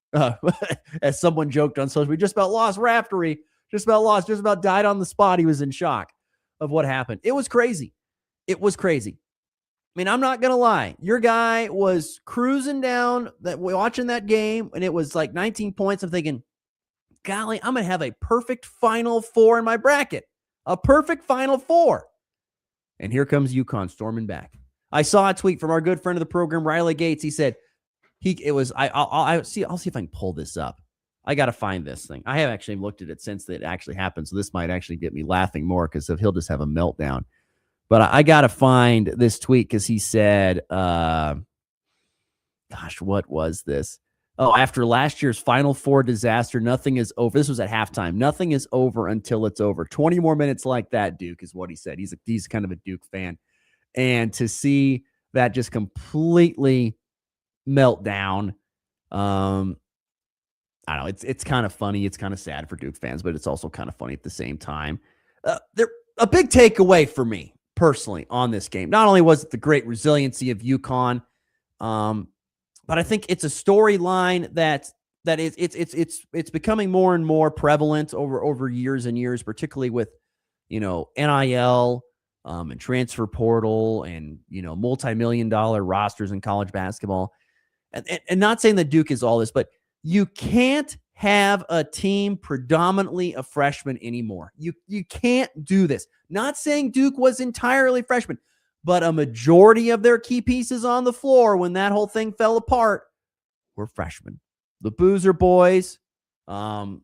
As someone joked on social, we just about lost Raftery, just about died on the spot. He was in shock of what happened. It was crazy. It was crazy. I mean, I'm not going to lie. Your guy was cruising down, watching that game, and it was like 19 points. I'm thinking, golly, I'm going to have a perfect Final Four in my bracket. A perfect Final Four. And here comes UConn storming back. I saw a tweet from our good friend of the program, Riley Gates. He said, I'll see if I can pull this up. I got to find this thing. I have actually looked at it since it actually happened, so this might actually get me laughing more because he'll just have a meltdown. But I got to find this tweet because he said, gosh, what was this? Oh, after last year's Final Four disaster, nothing is over. This was at halftime. Nothing is over until it's over. 20 more minutes like that, Duke, is what he said. He's kind of a Duke fan. And to see that just completely melt down, I don't know. It's kind of funny. It's kind of sad for Duke fans, but it's also kind of funny at the same time. They're a big takeaway for me personally on this game. Not only was it the great resiliency of UConn, but I think it's a storyline that it's becoming more and more prevalent over years and years, particularly with NIL and transfer portal and multi-million-dollar rosters in college basketball. And not saying that Duke is all this, but you can't have a team predominantly of freshmen anymore. You can't do this. Not saying Duke was entirely freshman, but a majority of their key pieces on the floor when that whole thing fell apart were freshmen. The Boozer boys, Dame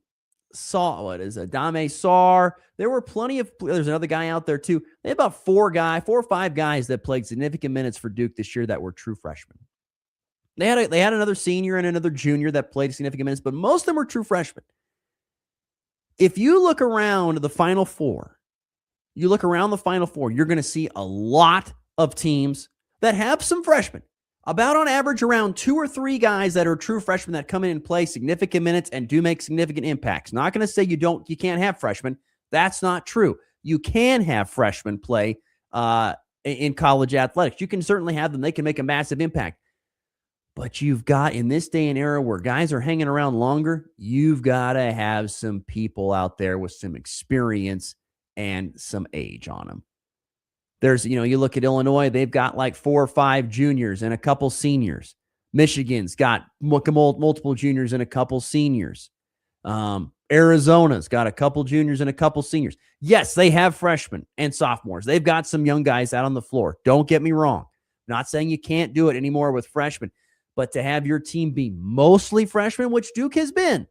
Sarr. There were plenty of, there's another guy out there too. They had about 4 or 5 guys that played significant minutes for Duke this year that were true freshmen. They had another senior and another junior that played significant minutes, but most of them were true freshmen. If you look around the Final Four, you're going to see a lot of teams that have some freshmen. About on average, around 2 or 3 guys that are true freshmen that come in and play significant minutes and do make significant impacts. Not going to say you can't have freshmen. That's not true. You can have freshmen play in college athletics. You can certainly have them. They can make a massive impact. But you've got, in this day and era where guys are hanging around longer, you've got to have some people out there with some experience and some age on them. There's, you look at Illinois, they've got like 4 or 5 juniors and a couple seniors. Michigan's got multiple juniors and a couple seniors. Arizona's got a couple juniors and a couple seniors. Yes, they have freshmen and sophomores. They've got some young guys out on the floor. Don't get me wrong. Not saying you can't do it anymore with freshmen. But to have your team be mostly freshmen, which Duke has been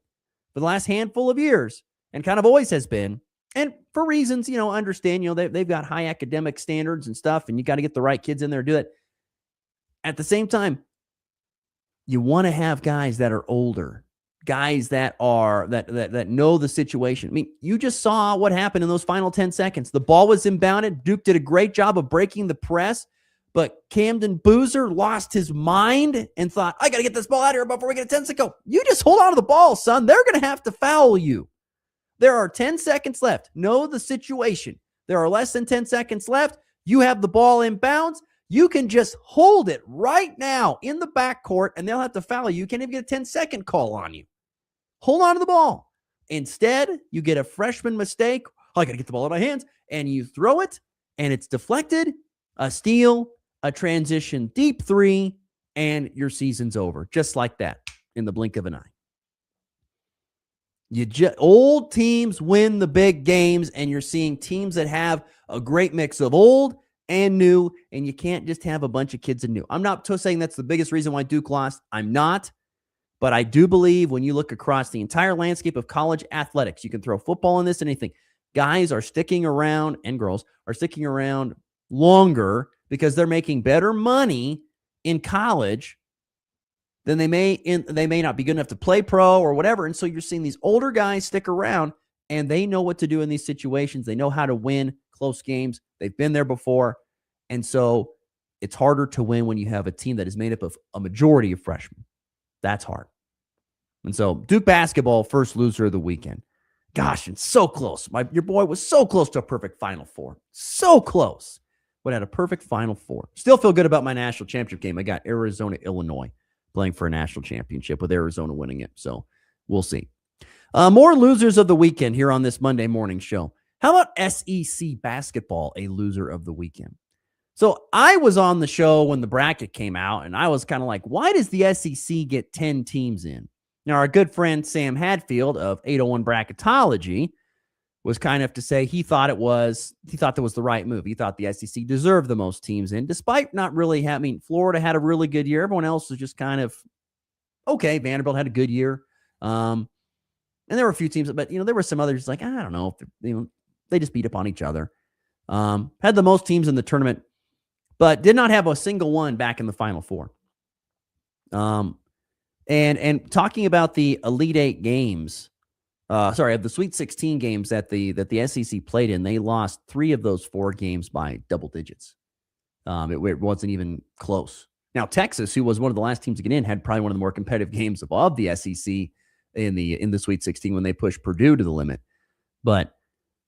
for the last handful of years and kind of always has been, and for reasons, understand, they've got high academic standards and stuff, and you got to get the right kids in there to do it. At the same time, you want to have guys that are older, guys that know the situation. I mean, you just saw what happened in those final 10 seconds. The ball was inbounded. Duke did a great job of breaking the press. But Camden Boozer lost his mind and thought, I got to get this ball out of here before we get a 10 seconds. You just hold on to the ball, son. They're going to have to foul you. There are 10 seconds left. Know the situation. There are less than 10 seconds left. You have the ball in bounds. You can just hold it right now in the backcourt, and they'll have to foul you. You can't even get a 10-second call on you. Hold on to the ball. Instead, you get a freshman mistake. I got to get the ball out of my hands. And you throw it, and it's deflected. A steal. A transition deep 3, and your season's over. Just like that, in the blink of an eye. Old teams win the big games, and you're seeing teams that have a great mix of old and new, and you can't just have a bunch of kids and new. I'm not saying that's the biggest reason why Duke lost. I'm not. But I do believe when you look across the entire landscape of college athletics, you can throw football in this, anything. Guys are sticking around, and girls are sticking around longer because they're making better money in college than they may not be good enough to play pro or whatever. And so you're seeing these older guys stick around, and they know what to do in these situations. They know how to win close games. They've been there before. And so it's harder to win when you have a team that is made up of a majority of freshmen. That's hard. And so Duke basketball, first loser of the weekend. Gosh, and so close. Your boy was so close to a perfect Final Four. So close. But had a perfect Final Four. Still feel good about my national championship game. I got Arizona, Illinois playing for a national championship with Arizona winning it. So we'll see. More losers of the weekend here on this Monday morning show. How about SEC basketball, a loser of the weekend? So I was on the show when the bracket came out, and I was kind of like, why does the SEC get 10 teams in? Now, our good friend Sam Hadfield of 801 Bracketology was kind enough to say he thought that was the right move. He thought the SEC deserved the most teams in, despite not really having. Florida had a really good year. Everyone else was just kind of okay. Vanderbilt had a good year. And there were a few teams, but there were some others like, I don't know, they just beat up on each other. Had the most teams in the tournament, but did not have a single one back in the Final Four. And talking about the Elite Eight games, of the Sweet 16 games that the SEC played in, they lost 3 of those 4 games by double digits. It wasn't even close. Now, Texas, who was one of the last teams to get in, had probably one of the more competitive games of the SEC in the Sweet 16 when they pushed Purdue to the limit. But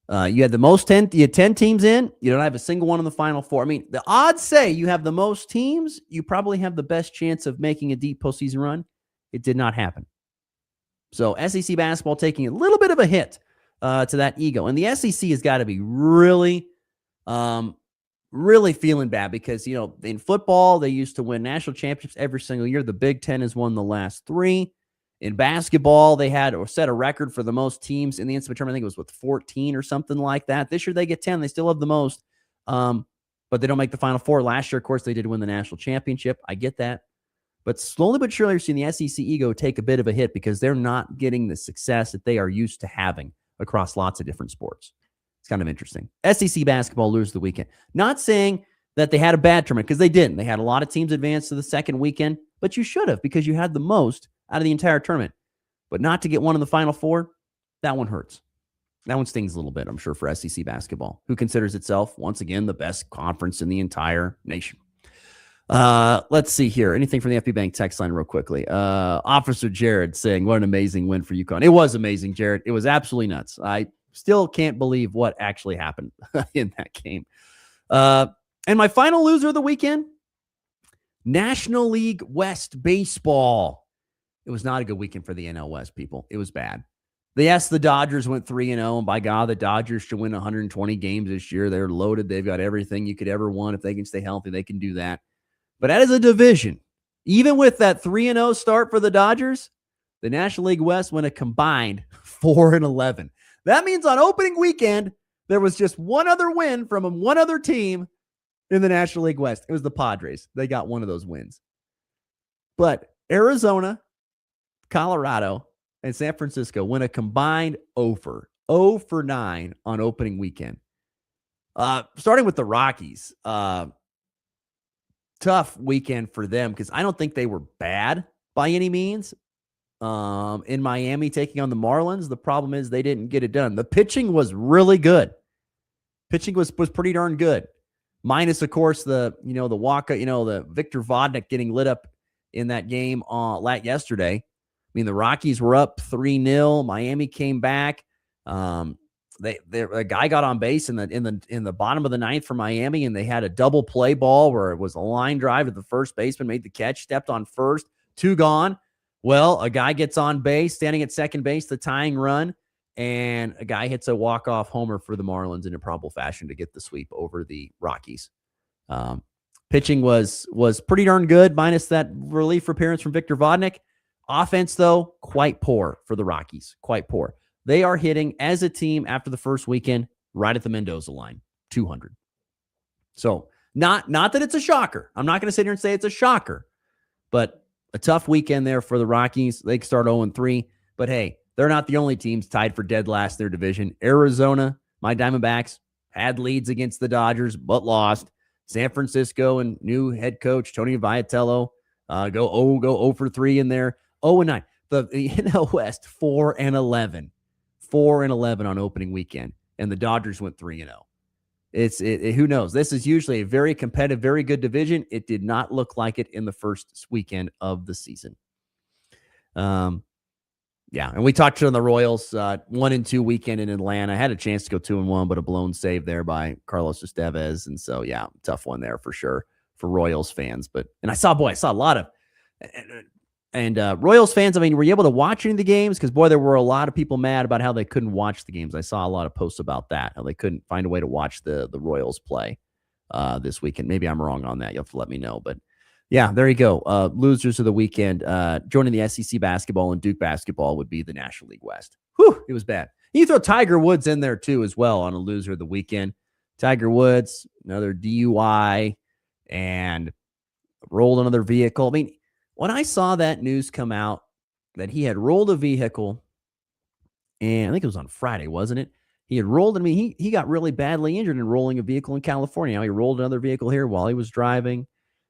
you had 10 teams in. You don't have a single one in the Final Four. I mean, the odds say you have the most teams, you probably have the best chance of making a deep postseason run. It did not happen. So SEC basketball taking a little bit of a hit to that ego. And the SEC has got to be really, really feeling bad because, in football, they used to win national championships every single year. The Big Ten has won the last 3. In basketball, they had or set a record for the most teams in the NCAA tournament. I think it was with 14 or something like that. This year they get 10. They still have the most, but they don't make the Final Four. Last year, of course, they did win the national championship. I get that. But slowly but surely, you're seeing the SEC ego take a bit of a hit because they're not getting the success that they are used to having across lots of different sports. It's kind of interesting. SEC basketball lose the weekend. Not saying that they had a bad tournament because they didn't. They had a lot of teams advance to the second weekend, but you should have because you had the most out of the entire tournament. But not to get one in the Final Four, that one hurts. That one stings a little bit, I'm sure, for SEC basketball, who considers itself, once again, the best conference in the entire nation. Let's see here. Anything from the FB Bank text line real quickly. Officer Jared saying, what an amazing win for UConn. It was amazing, Jared. It was absolutely nuts. I still can't believe what actually happened in that game. And my final loser of the weekend, National League West Baseball. It was not a good weekend for the NL West, people. It was bad. Yes, the Dodgers went 3-0, and by God, the Dodgers should win 120 games this year. They're loaded. They've got everything you could ever want. If they can stay healthy, they can do that. But as a division, even with that 3-0 start for the Dodgers, the National League West went a combined 4-11. That means on opening weekend, there was just one other win from one other team in the National League West. It was the Padres. They got one of those wins. But Arizona, Colorado, and San Francisco went a combined 0 for 9 on opening weekend. Starting with the Rockies, tough weekend for them because I don't think they were bad by any means. In Miami taking on the Marlins, the problem is they didn't get it done. The pitching was really good. Pitching was pretty darn good. Minus, of course, the Waka, the Victor Vodnik getting lit up in that game yesterday. I mean, the Rockies were up 3-0. Miami came back. A guy got on base in the bottom of the ninth for Miami, and they had a double play ball where it was a line drive to the first baseman, made the catch, stepped on first, 2 gone. Well, a guy gets on base, standing at second base, the tying run, and a guy hits a walk-off homer for the Marlins in improbable fashion to get the sweep over the Rockies. Pitching was pretty darn good, minus that relief appearance from Victor Vodnik. Offense, though, quite poor for the Rockies. Quite poor. They are hitting, as a team, after the first weekend, right at the Mendoza line, 200. So, not that it's a shocker. I'm not going to sit here and say it's a shocker, but a tough weekend there for the Rockies. They start 0-3, but hey, they're not the only teams tied for dead last in their division. Arizona, my Diamondbacks, had leads against the Dodgers, but lost. San Francisco and new head coach Tony Vitello go 0 for 3 in there. 0-9. The NL West 4-11. 4-11 on opening weekend, and the Dodgers went 3-0. Who knows? This is usually a very competitive, very good division. It did not look like it in the first weekend of the season. Yeah, and we talked on the Royals 1-2 weekend in Atlanta. I had a chance to go 2-1, but a blown save there by Carlos Estevez, and so yeah, tough one there for sure for Royals fans. And I saw a lot of. And Royals fans, I mean, were you able to watch any of the games? Because, boy, there were a lot of people mad about how they couldn't watch the games. I saw a lot of posts about that, how they couldn't find a way to watch the Royals play this weekend. Maybe I'm wrong on that. You'll have to let me know. But, yeah, there you go. Losers of the weekend. Joining the SEC basketball and Duke basketball would be the National League West. Whew, it was bad. You throw Tiger Woods in there, too, as well, on a loser of the weekend. Tiger Woods, another DUI, and rolled another vehicle. I mean, when I saw that news come out that he had rolled a vehicle, and I think it was on Friday, wasn't it? He had rolled, he got really badly injured in rolling a vehicle in California. Now he rolled another vehicle here while he was driving.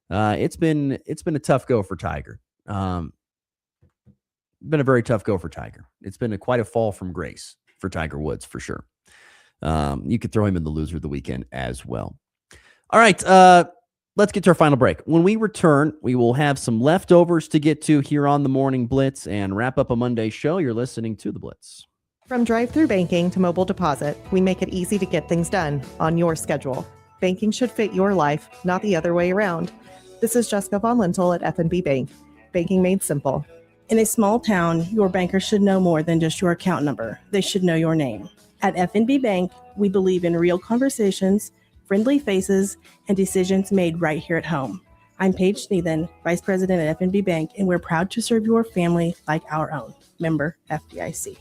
It's been a tough go for Tiger. Been a very tough go for Tiger. It's been quite a fall from grace for Tiger Woods, for sure. You could throw him in the loser of the weekend as well. All right, let's get to our final break. When we return, we will have some leftovers to get to here on the Morning Blitz and wrap up a Monday show. You're listening to The Blitz. From drive-through banking to mobile deposit, we make it easy to get things done on your schedule. Banking should fit your life, not the other way around. This is Jessica Von Lintel at F&B Bank. Banking made simple. In a small town, your banker should know more than just your account number. They should know your name. At F&B Bank, we believe in real conversations, friendly faces, and decisions made right here at home. I'm Paige Sneathen, Vice President at FNB Bank, and we're proud to serve your family like our own. Member FDIC.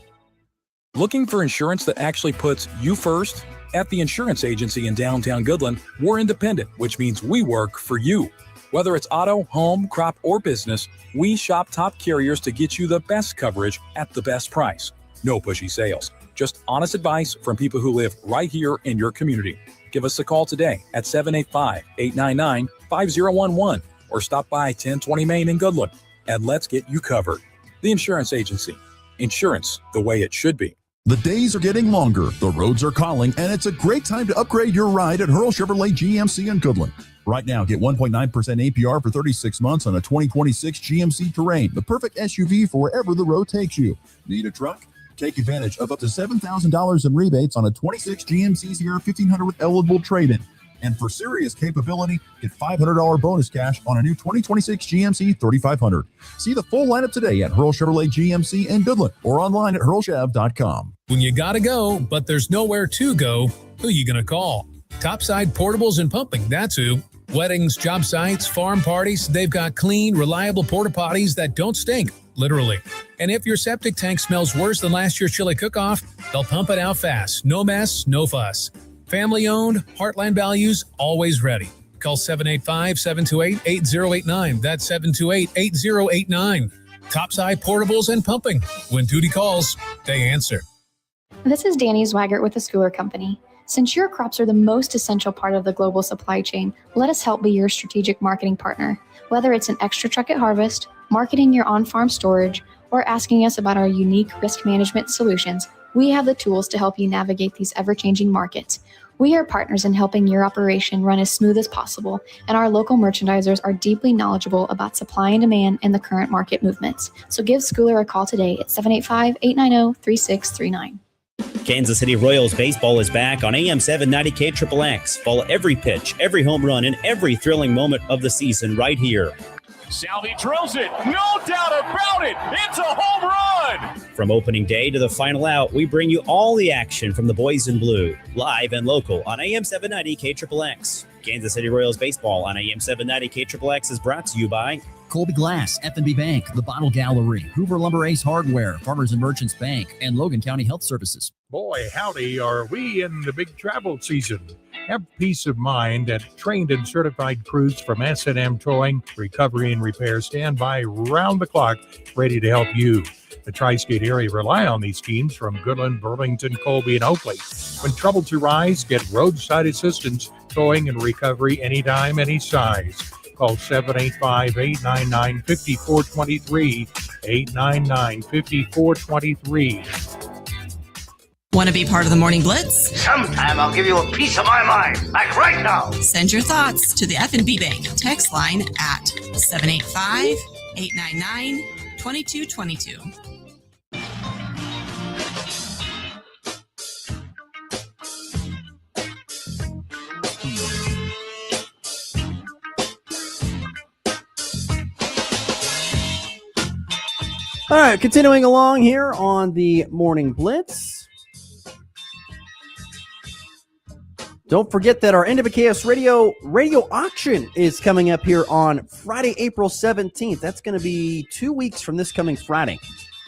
Looking for insurance that actually puts you first? At the insurance agency in downtown Goodland, we're independent, which means we work for you. Whether it's auto, home, crop, or business, we shop top carriers to get you the best coverage at the best price. No pushy sales, just honest advice from people who live right here in your community. Give us a call today at 785-899-5011 or stop by 1020 Main in Goodland and let's get you covered. The Insurance Agency. Insurance the way it should be. The days are getting longer, the roads are calling, and it's a great time to upgrade your ride at Hurl Chevrolet GMC in Goodland. Right now, get 1.9% APR for 36 months on a 2026 GMC Terrain, the perfect SUV for wherever the road takes you. Need a truck? Take advantage of up to $7,000 in rebates on a 26 GMC Sierra 1500 with eligible trade-in. And for serious capability, get $500 bonus cash on a new 2026 GMC 3500. See the full lineup today at Hurl Chevrolet GMC in Goodland or online at hurlchev.com. When you gotta go, but there's nowhere to go, who you gonna call? Topside Portables and Pumping, that's who. Weddings, job sites, farm parties, they've got clean, reliable porta potties that don't stink, literally. And if your septic tank smells worse than last year's chili cook-off, they'll pump it out fast. No mess, no fuss. Family owned, Heartland values, always ready. Call 785-728-8089. That's 728-8089. Topside Portables and Pumping. When duty calls, they answer. This is Danny Zwaggart with the Schooler Company. Since your crops are the most essential part of the global supply chain, let us help be your strategic marketing partner. Whether it's an extra truck at harvest, marketing your on-farm storage, or asking us about our unique risk management solutions, we have the tools to help you navigate these ever-changing markets. We are partners in helping your operation run as smooth as possible, and our local merchandisers are deeply knowledgeable about supply and demand and the current market movements. So give Schooler a call today at 785-890-3639. Kansas City Royals baseball is back on AM 790 KXXX. Follow every pitch, every home run, and every thrilling moment of the season right here. Salvi drills it. No doubt about it. It's a home run. From opening day to the final out, we bring you all the action from the boys in blue, live and local on AM 790 KXXX. Kansas City Royals baseball on AM 790 KXXX is brought to you by Colby Glass, F&B Bank, The Bottle Gallery, Hoover Lumber Ace Hardware, Farmers and Merchants Bank, and Logan County Health Services. Boy, howdy, are we in the big travel season. Have peace of mind that trained and certified crews from S&M Towing, Recovery and Repair stand by round the clock, ready to help you. The Tri-State area rely on these teams from Goodland, Burlington, Colby, and Oakley. When troubles arise, get roadside assistance, towing, and recovery anytime, any size. Call 785-899-5423, 899-5423. Want to be part of the Morning Blitz? Sometime I'll give you a piece of my mind, like right now. Send your thoughts to the FNB Bank text line at 785-899-2222. All right, continuing along here on the Morning Blitz. Don't forget that our NWKS radio auction is coming up here on Friday, April 17th. That's going to be 2 weeks from this coming Friday.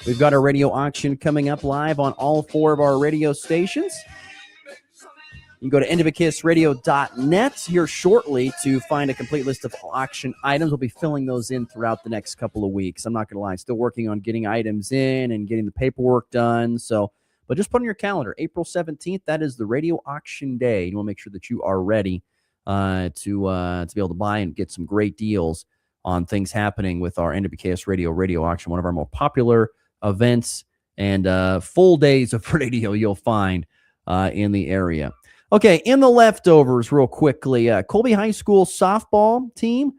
We've got our radio auction coming up live on all 4 of our radio stations. You can go to NWKSradio.net here shortly to find a complete list of auction items. We'll be filling those in throughout the next couple of weeks. I'm not going to lie, still working on getting items in and getting the paperwork done. But just put on your calendar, April 17th, that is the radio auction day. You want to make sure that you are ready to be able to buy and get some great deals on things happening with our NWKS radio auction, one of our more popular events and full days of radio you'll find in the area. Okay, in the leftovers real quickly, Colby High School softball team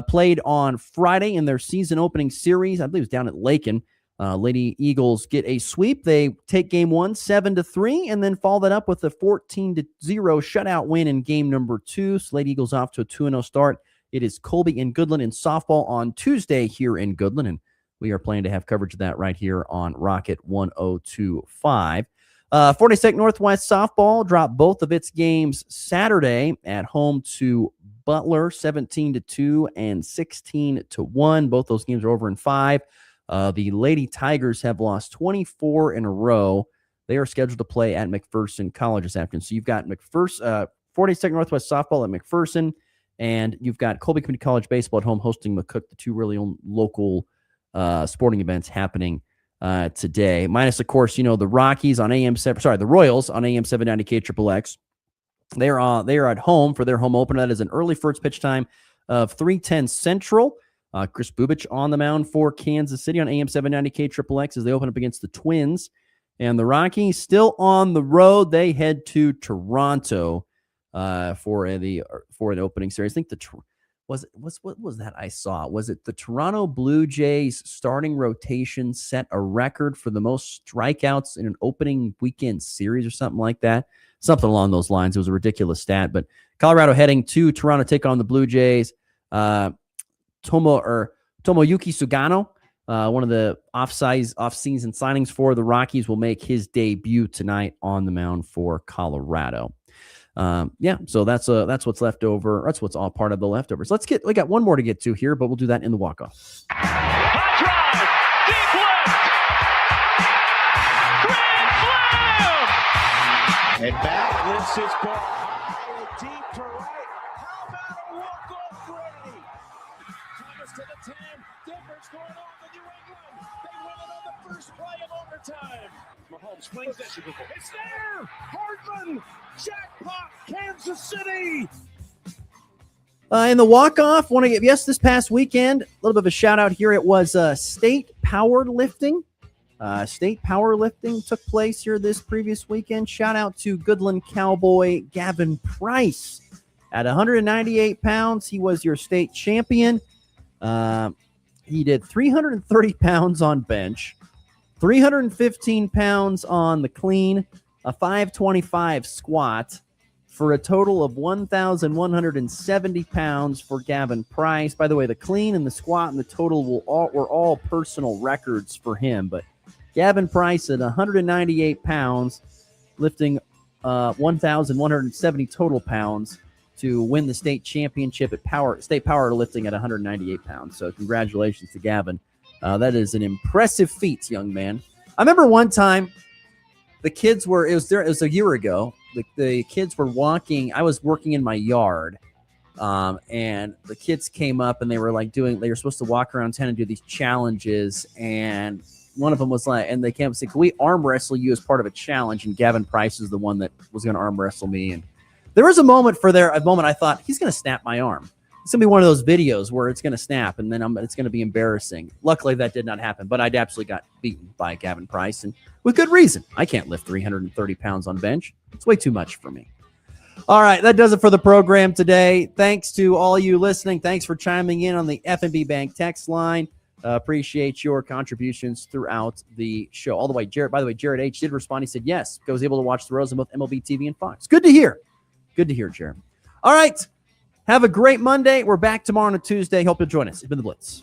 played on Friday in their season opening series. I believe it was down at Lakin. Lady Eagles get a sweep. They take game 1 7-3 and then follow that up with a 14-0 shutout win in game number 2. So Lady Eagles off to a 2-0 start. It is Colby and Goodland in softball on Tuesday here in Goodland, and we are planning to have coverage of that right here on Rocket 102.5. Florida State Northwest softball dropped both of its games Saturday at home to Butler, 17-2 and 16-1. Both those games are over in 5. The Lady Tigers have lost 24 in a row. They are scheduled to play at McPherson College this afternoon. So you've got 42nd Northwest softball at McPherson, and you've got Colby Community College baseball at home hosting McCook, the two really local sporting events happening today. Minus, of course, the Royals on AM 790 KXXX. They are at home for their home opener. That is an early first pitch time of 3:10 Central. Chris Bubich on the mound for Kansas City on AM 790 KXXX as they open up against the Twins. And the Rockies still on the road. They head to Toronto for the opening series. I think what was that I saw? Was it the Toronto Blue Jays starting rotation set a record for the most strikeouts in an opening weekend series or something like that? Something along those lines. It was a ridiculous stat. But Colorado heading to Toronto, take on the Blue Jays. Tomoyuki Sugano, one of the off-season signings for the Rockies, will make his debut tonight on the mound for Colorado. So that's what's left over. That's what's all part of the leftovers. We got one more to get to here, but we'll do that in the walk-off. And back lifts his ball high and deep to right. How about a walk-off Brady? Thomas to the 10. Denver's going on to New England. They win it on the first play of overtime. Mahomes flings it. It's there. Hardman. Jackpot. Kansas City. In the walk-off, want to give this past weekend, a little bit of a shout-out here. It was state powerlifting. State powerlifting took place here this previous weekend. Shout out to Goodland Cowboy Gavin Price. At 198 pounds, he was your state champion. He did 330 pounds on bench, 315 pounds on the clean, a 525 squat, for a total of 1,170 pounds for Gavin Price. By the way, the clean and the squat and the total were all personal records for him, but Gavin Price at 198 pounds, lifting 1,170 total pounds to win the state championship at state powerlifting at 198 pounds. So congratulations to Gavin. That is an impressive feat, young man. I remember one time the kids were, it was a year ago, the kids were walking. I was working in my yard, and the kids came up and they were they were supposed to walk around town and do these challenges, and one of them was and they came up and said, "Can we arm wrestle you as part of a challenge?" And Gavin Price is the one that was going to arm wrestle me. And there was a moment I thought, he's going to snap my arm. It's going to be one of those videos where it's going to snap, and then it's going to be embarrassing. Luckily, that did not happen, but I absolutely got beaten by Gavin Price, and with good reason. I can't lift 330 pounds on bench. It's way too much for me. All right, that does it for the program today. Thanks to all you listening. Thanks for chiming in on the F&B Bank text line. Appreciate your contributions throughout the show. All the way, Jared. By the way, Jared H. did respond. He said, yes, I was able to watch the Rose on both MLB TV and Fox. Good to hear. Good to hear, Jared. All right. Have a great Monday. We're back tomorrow on a Tuesday. Hope you'll join us. It's been the Blitz.